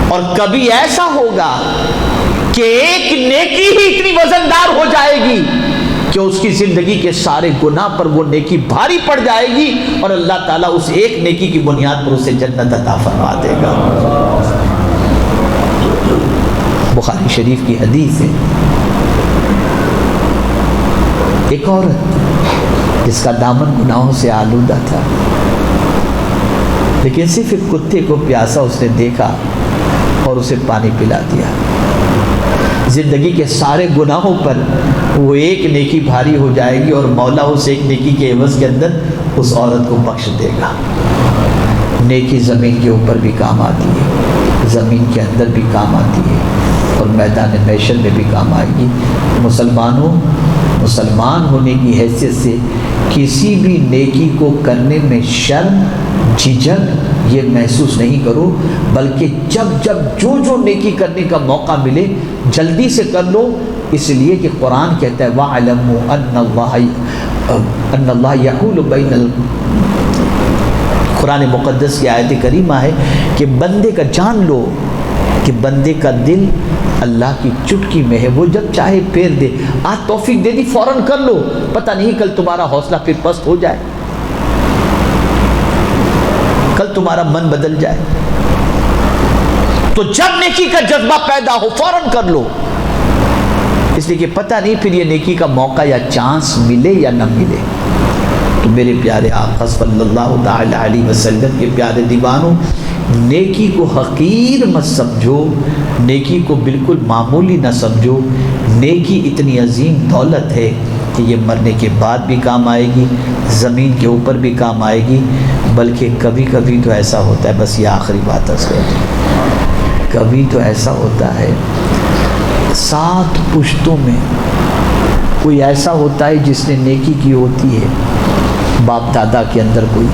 اور کبھی ایسا ہوگا کہ ایک نیکی ہی اتنی وزندار ہو جائے گی کہ اس کی زندگی کے سارے گناہ پر وہ نیکی بھاری پڑ جائے گی اور اللہ تعالیٰ اس ایک نیکی کی بنیاد پر اسے جنت عطا فرما دے گا. بخاری شریف کی حدیث ہے ایک عورت جس کا دامن گناہوں سے آلودہ تھا لیکن صرف ایک کتے کو پیاسا اس نے دیکھا اور اسے پانی پلا دیا. زندگی کے سارے گناہوں پر وہ ایک نیکی بھاری ہو جائے گی اور مولا اس ایک نیکی کے عوض کے اندر اس عورت کو بخش دے گا. نیکی زمین کے اوپر بھی کام آتی ہے, زمین کے اندر بھی کام آتی ہے اور میدان محشر میں بھی کام آئے گی. مسلمان ہونے کی حیثیت سے کسی بھی نیکی کو کرنے میں شرم جھجک یہ محسوس نہیں کرو, بلکہ جب جو نیکی کرنے کا موقع ملے جلدی سے کر لو. اس لیے کہ قرآن کہتا ہے وَاعْلَمُوا أَنَّ اللَّهَ يَحُولُ بَيْنَ قرآن مقدس کی آیت کریمہ ہے کہ بندے کا جان لو کہ بندے کا دل اللہ کی چٹکی میں ہے. وہ جب چاہے پھیر دے. آج توفیق دے دی فوراً کر لو, پتہ نہیں کل تمہارا حوصلہ پھر پست ہو جائے, کل تمہارا من بدل جائے. تو جب نیکی کا جذبہ پیدا ہو فوراً کر لو. اس لیے کہ پتہ نہیں پھر یہ نیکی کا موقع یا چانس ملے یا نہ ملے۔ تو میرے پیارے آقا صلی اللہ تعالی علیہ وسلم کے پیارے دیوانوں، نیکی کو حقیر مت سمجھو، نیکی کو بالکل معمولی نہ سمجھو۔ نیکی اتنی عظیم دولت ہے کہ یہ مرنے کے بعد بھی کام آئے گی، زمین کے اوپر بھی کام آئے گی، بلکہ کبھی کبھی تو ایسا ہوتا ہے، بس یہ آخری بات ہے، کبھی تو ایسا ہوتا ہے 7 پشتوں میں کوئی ایسا ہوتا ہے جس نے نیکی کی ہوتی ہے، باپ دادا کے اندر کوئی،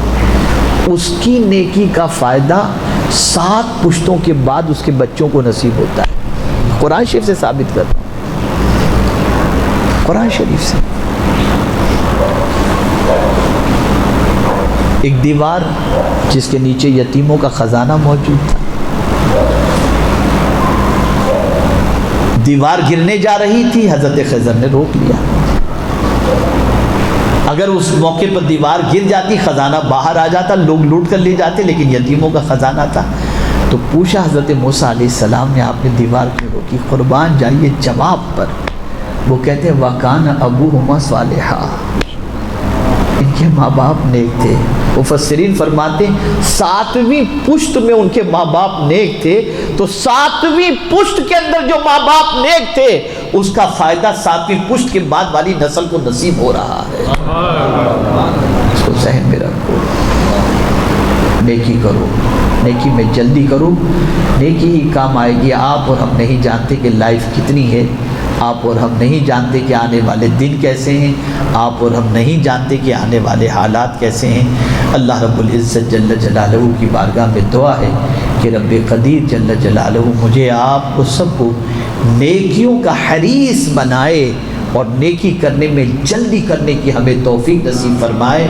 اس کی نیکی کا فائدہ 7 پشتوں کے بعد اس کے بچوں کو نصیب ہوتا ہے۔ قرآن شریف سے ثابت کرتا ہوں، قرآن شریف سے۔ ایک دیوار جس کے نیچے یتیموں کا خزانہ موجود تھا، دیوار گرنے جا رہی تھی، حضرت خضر نے روک لیا۔ اگر اس موقع پر دیوار گر جاتی، خزانہ باہر آ جاتا، لوگ لوٹ کر لے جاتے، لیکن یتیموں کا خزانہ تھا۔ تو پوچھا حضرت موسیٰ علیہ السلام نے، آپ نے دیوار کیوں روکی؟ قربان جائیے جواب پر، وہ کہتے ہیں وَكَانَ أَبُوهُمَا صَالِحًا، ان کے ماں باپ نیک تھے۔ مفسرین فرماتے ہیں 7ویں پشت میں ان کے ماں باپ نیک تھے، تو 7ویں پشت کے اندر جو ماں باپ نیک تھے اس کا فائدہ 7ویں پشت کے بعد والی نسل کو نصیب ہو رہا ہے۔ اس کو ذہن میں رکھو، نیکی کرو، نیکی میں جلدی کرو، نیکی ہی کام آئے گی۔ آپ اور ہم نہیں جانتے کہ لائف کتنی ہے، آپ اور ہم نہیں جانتے کہ آنے والے دن کیسے ہیں، آپ اور ہم نہیں جانتے کہ آنے والے حالات کیسے ہیں۔ اللہ رب العزت جل جلالہ کی بارگاہ میں دعا ہے کہ رب قدیر جل جلالہ مجھے آپ کو سب کو نیکیوں کا حریص بنائے اور نیکی کرنے میں جلدی کرنے کی ہمیں توفیق نصیب فرمائے،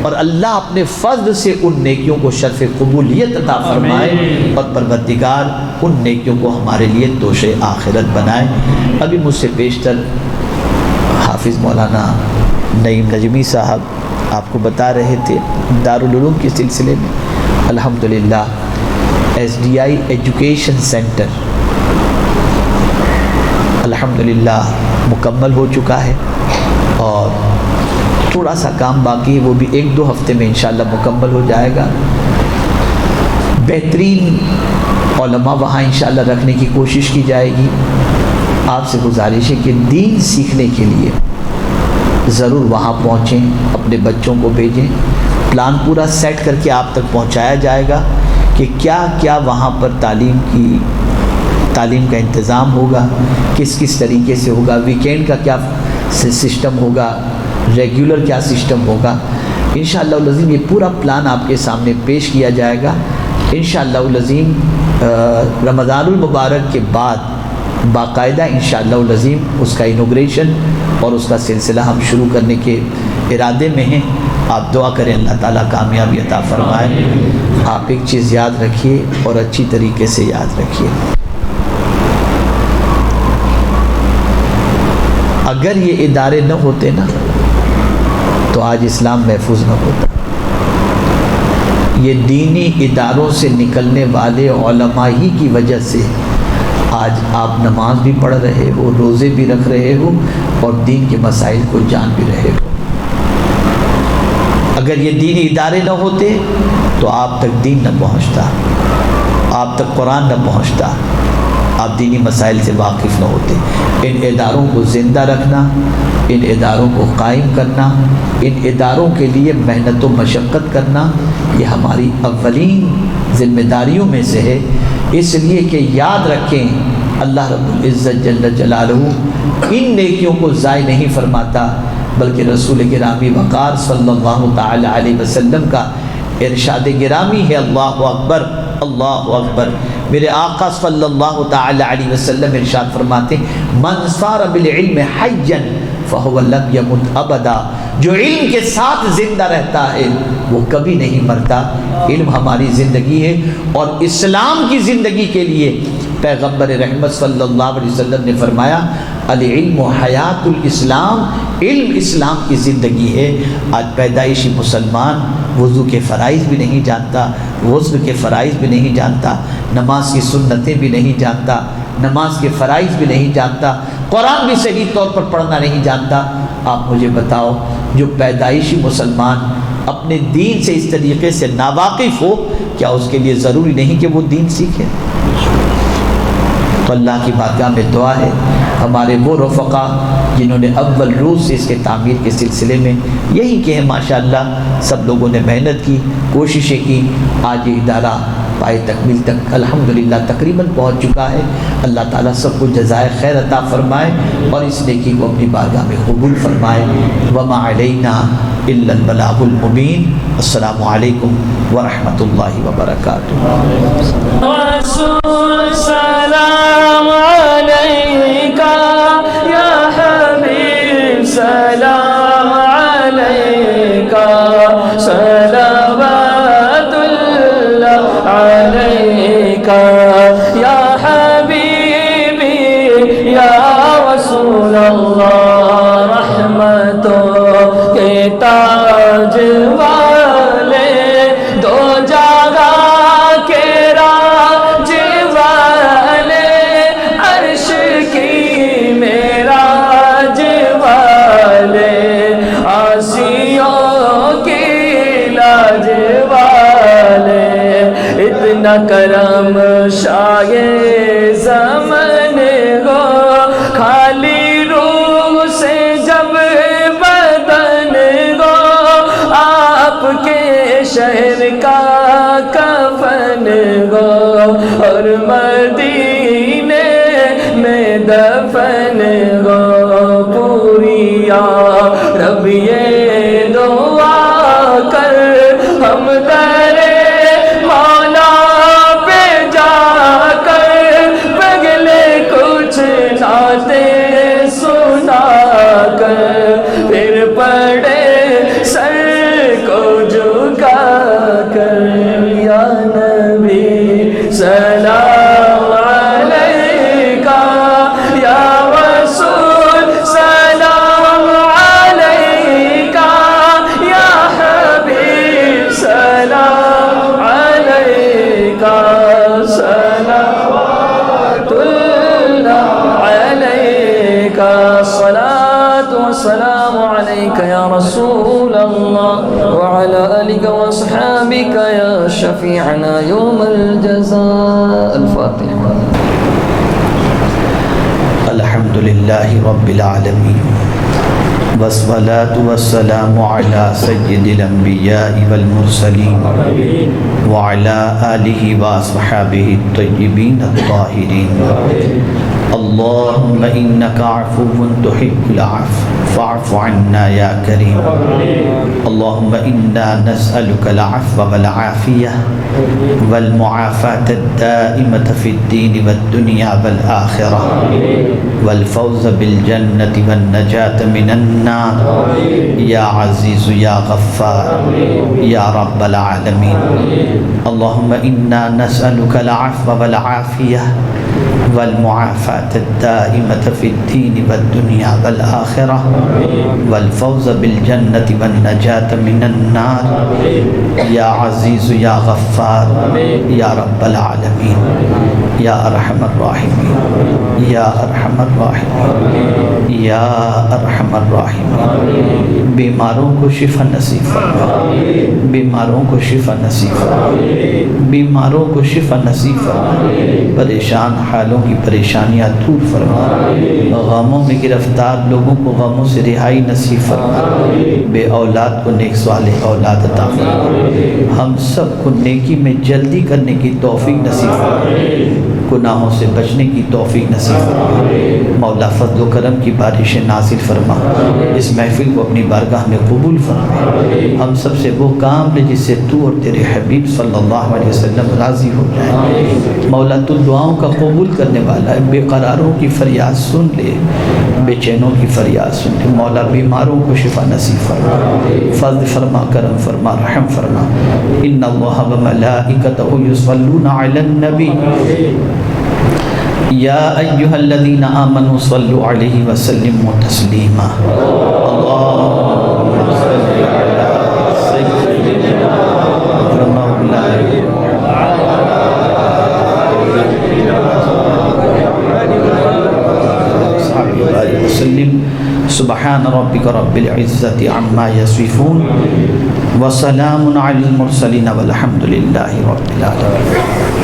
اور اللہ اپنے فضل سے ان نیکیوں کو شرف قبولیت عطا فرمائے، اور پروردگار ان نیکیوں کو ہمارے لیے توش آخرت بنائے۔ ابھی مجھ سے بیشتر حافظ مولانا نعیم نجمی صاحب آپ کو بتا رہے تھے دارالعلوم کے سلسلے میں الحمدللہ SDI ایجوکیشن سینٹر الحمدللہ مکمل ہو چکا ہے، اور تھوڑا سا کام باقی ہے، وہ بھی 1-2 ہفتے میں انشاءاللہ مکمل ہو جائے گا۔ بہترین علماء وہاں انشاءاللہ رکھنے کی کوشش کی جائے گی۔ آپ سے گزارش ہے کہ دین سیکھنے کے لیے ضرور وہاں پہنچیں، اپنے بچوں کو بھیجیں، پلان پورا سیٹ کر کے آپ تک پہنچایا جائے گا کہ کیا کیا وہاں پر تعلیم کا انتظام ہوگا، کس طریقے سے ہوگا، ویکینڈ کا کیا سسٹم ہوگا، ریگولر کیا سسٹم ہوگا۔ انشاءاللہ العظیم یہ پورا پلان آپ کے سامنے پیش کیا جائے گا۔ انشاءاللہ العظیم رمضان المبارک کے بعد باقاعدہ انشاءاللہ العظیم اس کا انوگریشن اور اس کا سلسلہ ہم شروع کرنے کے ارادے میں ہیں۔ آپ دعا کریں اللہ تعالیٰ کامیابی عطا فرمائے۔ آپ ایک چیز یاد رکھیے اور اچھی طریقے سے یاد رکھیے، اگر یہ ادارے نہ ہوتے نا تو آج اسلام محفوظ نہ ہوتا۔ یہ دینی اداروں سے نکلنے والے علماء ہی کی وجہ سے آج آپ نماز بھی پڑھ رہے ہو، روزے بھی رکھ رہے ہو، اور دین کے مسائل کو جان بھی رہے ہو۔ اگر یہ دینی ادارے نہ ہوتے تو آپ تک دین نہ پہنچتا، آپ تک قرآن نہ پہنچتا، آپ دینی مسائل سے واقف نہ ہوتے۔ ان اداروں کو زندہ رکھنا، ان اداروں کو قائم کرنا، ان اداروں کے لیے محنت و مشقت کرنا، یہ ہماری اولین ذمہ داریوں میں سے ہے۔ اس لیے کہ یاد رکھیں اللہ رب العزت جل جلالہ ان نیکیوں کو ضائع نہیں فرماتا، بلکہ رسول گرامی وقار صلی اللہ تعالی علیہ وسلم کا ارشاد گرامی ہے، اللہ اکبر اللہ اکبر۔ میرے آقا صلی اللہ تعالی علیہ وسلم ارشاد فرماتے ہیں من صار بالعلم حیا فهو لم يمت ابدا، جو علم کے ساتھ زندہ رہتا ہے وہ کبھی نہیں مرتا۔ علم ہماری زندگی ہے، اور اسلام کی زندگی کے لیے پیغمبر رحمت صلی اللہ علیہ وسلم نے فرمایا العلم حیات الاسلام، علم اسلام کی زندگی ہے۔ آج پیدائشی مسلمان وضو کے فرائض بھی نہیں جانتا، غسل کے فرائض بھی نہیں جانتا، نماز کی سنتیں بھی نہیں جانتا، نماز کے فرائض بھی نہیں جانتا، قرآن بھی صحیح طور پر پڑھنا نہیں جانتا، آپ مجھے بتاؤ جو پیدائشی مسلمان اپنے دین سے اس طریقے سے ناواقف ہو، کیا اس کے لیے ضروری نہیں کہ وہ دین سیکھے؟ تو اللہ کی بارگاہ میں دعا ہے ہمارے وہ رفقا جنہوں نے اول روز سے اس کے تعمیر کے سلسلے میں یہی کہ ماشاءاللہ سب لوگوں نے محنت کی، کوششیں کی، آج یہ ادارہ پائے تکمیل تک الحمدللہ تقریباً پہنچ چکا ہے۔ اللہ تعالیٰ سب کو جزائے خیر عطا فرمائے اور اس نیکی کو اپنی بارگاہ میں قبول فرمائے۔ وما علینا الا البلاغ المبین۔ السلام علیکم ورحمۃ اللہ وبرکاتہ۔ رسول سلام علیکہ یا حبیب سلام علیکہ صلوات اللہ علیکہ یا حبیبی یا رسول اللہ رحمتوں کے تاج والے دو جگہ کے راج والے عرش کی معراج والے آسیوں کی لاج والے اتنا کرم شائع زمن ہو خالی روح سے جب بدن ہو آپ کے شہر کا کفن ہو اور مدینے میں دفن ہو پوری یا رب یہ دعا کر ہم درے مولا پہ جا کر پگلے کچھ نعتیں سنا کر پھر پڑے سر کو جھکا کر یا نبی سلام علیکہ یا رسول سلام علیکہ یا حبیب سلام علیکہ صلوات اللہ علیکہ الصلاۃ والسلام علیکہ یا رسول اللہ وعلی آلک واصحابک یا شفیعنا یوم الجزاء۔ الفاتحہ۔ الحمدللہ رب العالمین والصلاة والسلام على سید الانبیاء والمرسلین وعلى آلہ واصحابہ الطیبین الطاہرین۔ اللہم انک عفو تحب العفو فاعف عنا یا کریم۔ اللہم انا نسألک العفو والعافیہ والمعافاة الدائمة في الدین والدنیا والآخرہ والفوز بالجنة والنجاة من النار یا عزیز یا غفار یا رب العالمین۔ اللہم انا نسألک العفو والعافیہ والمعافاة الدائمة في الدين والدنيا والآخرة والفوز بالجنة والنجاة من النار يا عزيز يا غفار يا رب العالمين يا أرحم الراحمين يا أرحم الراحمين يا أرحم الراحمين۔ بیماروں کو شفا نصیب فرما، بیماروں کو شفا نصیب فرما، بیماروں کو شفا نصیب فرما، پریشان حالوں کی پریشانیاں دور فرما، غموں میں گرفتار لوگوں کو غموں سے رہائی نصیب فرما، بے اولاد کو نیک صالح اولاد عطا فرما، ہم سب کو نیکی میں جلدی کرنے کی توفیق نصیب فرما، گناہوں سے بچنے کی توفیق نصیب فرما، مولا فضل و کرم کی بارشیں نازل فرما، اس محفل کو اپنی بارگاہ میں قبول فرما، ہم سب سے وہ کام لے جس سے تو اور تیرے حبیب صلی اللہ علیہ وسلم راضی ہو جائے۔ مولا تو دعاؤں کا قبول کرنے والا ہے، بے قراروں کی فریاد سن لے، بے چینوں کی فریاد سن لے، مولا بیماروں کو شفا نصیب فرما، فضل فرما، کرم فرما، رحم فرما۔ ان اللہ وملائکتہ یصلون علی النبی یا ایہا الذین آمنوا صلوا علیہ وسلموا تسلیما۔ اللہم صل علی سیدنا مولانا ربک رب العزت عما یصفون وسلام علی المرسلین والحمد للہ رب العالمین.